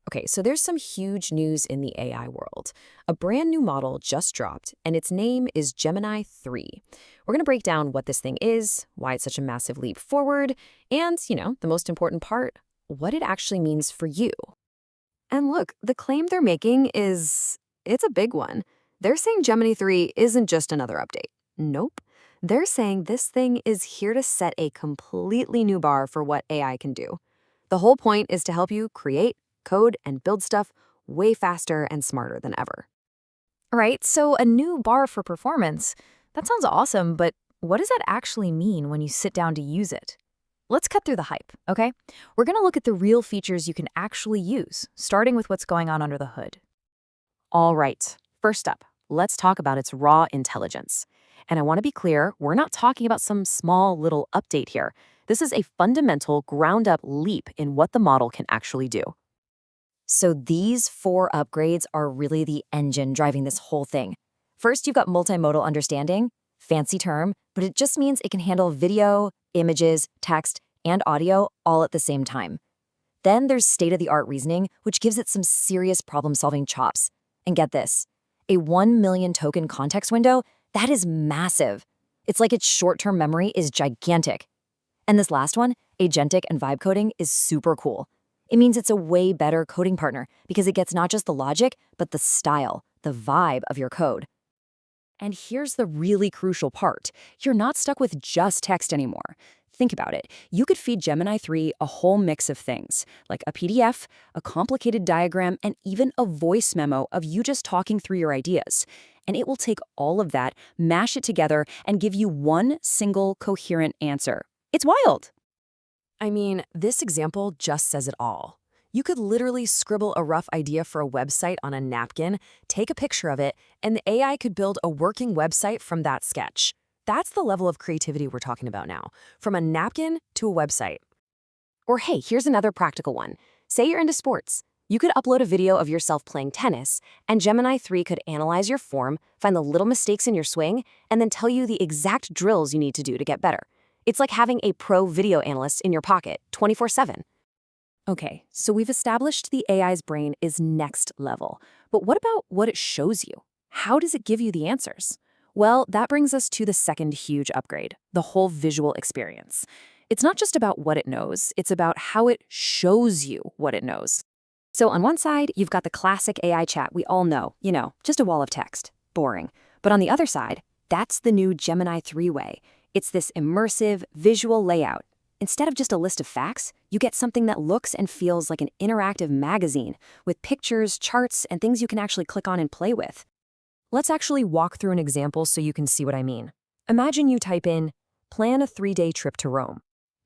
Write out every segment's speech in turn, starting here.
Okay, so there's some huge news in the AI world. A brand new model just dropped, and its name is Gemini 3. We're going to break down what this thing is, why it's such a massive leap forward, and, the most important part, what it actually means for you. And look, the claim they're making it's a big one. They're saying Gemini 3 isn't just another update. Nope. They're saying this thing is here to set a completely new bar for what AI can do. The whole point is to help you create, code, and build stuff way faster and smarter than ever. All right, so a new bar for performance. That sounds awesome, but what does that actually mean when you sit down to use it? Let's cut through the hype, okay? We're going to look at the real features you can actually use, starting with what's going on under the hood. All right, first up, let's talk about its raw intelligence. And I want to be clear, we're not talking about some small little update here. This is a fundamental ground-up leap in what the model can actually do. So these 4 upgrades are really the engine driving this whole thing. First, you've got multimodal understanding, fancy term, but it just means it can handle video, images, text, and audio all at the same time. Then there's state-of-the-art reasoning, which gives it some serious problem-solving chops. And get this, a 1 million token context window, that is massive. It's like its short-term memory is gigantic. And this last one, agentic and vibe coding, is super cool. It means it's a way better coding partner because it gets not just the logic, but the style, the vibe of your code. And here's the really crucial part. You're not stuck with just text anymore. Think about it. You could feed Gemini 3 a whole mix of things, like a PDF, a complicated diagram, and even a voice memo of you just talking through your ideas. And it will take all of that, mash it together, and give you one single coherent answer. It's wild. I mean, this example just says it all. You could literally scribble a rough idea for a website on a napkin, take a picture of it, and the AI could build a working website from that sketch. That's the level of creativity we're talking about now, from a napkin to a website. Or hey, here's another practical one. Say you're into sports. You could upload a video of yourself playing tennis, and Gemini 3 could analyze your form, find the little mistakes in your swing, and then tell you the exact drills you need to do to get better. It's like having a pro video analyst in your pocket 24/7. Okay, so we've established the AI's brain is next level. But what about what it shows you? How does it give you the answers? Well, that brings us to the second huge upgrade, the whole visual experience. It's not just about what it knows, it's about how it shows you what it knows. So on one side, you've got the classic AI chat we all know, just a wall of text. Boring. But on the other side, that's the new Gemini 3 way. It's this immersive, visual layout. Instead of just a list of facts, you get something that looks and feels like an interactive magazine with pictures, charts, and things you can actually click on and play with. Let's actually walk through an example so you can see what I mean. Imagine you type in, plan a 3-day trip to Rome.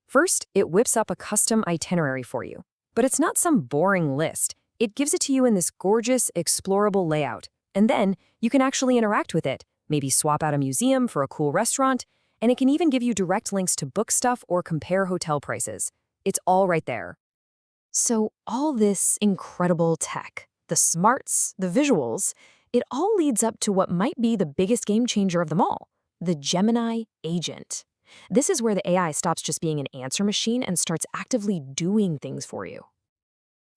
First, it whips up a custom itinerary for you. But it's not some boring list. It gives it to you in this gorgeous, explorable layout. And then you can actually interact with it, maybe swap out a museum for a cool restaurant, and it can even give you direct links to book stuff or compare hotel prices. It's all right there. So all this incredible tech, the smarts, the visuals, it all leads up to what might be the biggest game changer of them all, the Gemini agent. This is where the AI stops just being an answer machine and starts actively doing things for you.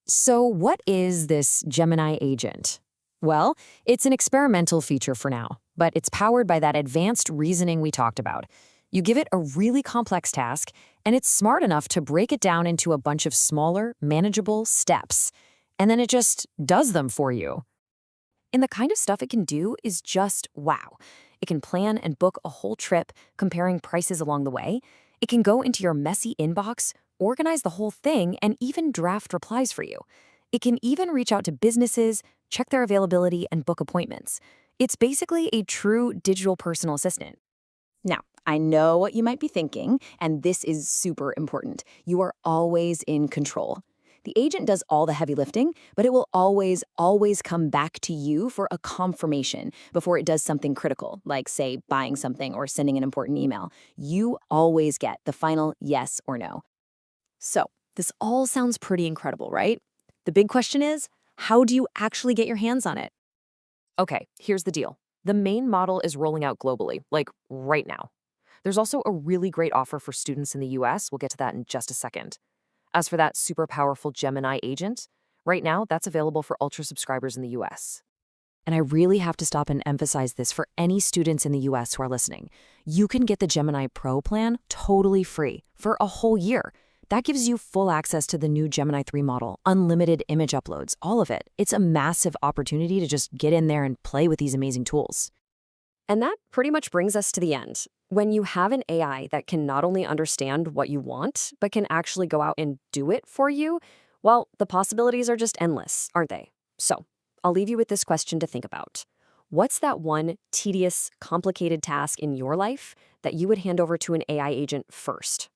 So what is this Gemini agent? Well, it's an experimental feature for now, but it's powered by that advanced reasoning we talked about. You give it a really complex task, and it's smart enough to break it down into a bunch of smaller, manageable steps. And then it just does them for you. And the kind of stuff it can do is just wow. It can plan and book a whole trip, comparing prices along the way. It can go into your messy inbox, organize the whole thing, and even draft replies for you. It can even reach out to businesses, check their availability, and book appointments. It's basically a true digital personal assistant. Now, I know what you might be thinking, and this is super important. You are always in control. The agent does all the heavy lifting, but it will always come back to you for a confirmation before it does something critical, like, say, buying something or sending an important email. You always get the final yes or no. So, this all sounds pretty incredible, right? The big question is, how do you actually get your hands on it? Okay, here's the deal. The main model is rolling out globally, like right now. There's also a really great offer for students in the US. We'll get to that in just a second. As for that super powerful Gemini agent, Right now, that's available for Ultra subscribers in the US. And I really have to stop and emphasize this for any students in the US who are listening. You can get the Gemini Pro plan totally free for a whole year. That gives you full access to the new Gemini 3 model, unlimited image uploads, all of it. It's a massive opportunity to just get in there and play with these amazing tools. And that pretty much brings us to the end. When you have an AI that can not only understand what you want, but can actually go out and do it for you, well, the possibilities are just endless, aren't they? So, I'll leave you with this question to think about. What's that one tedious, complicated task in your life that you would hand over to an AI agent first?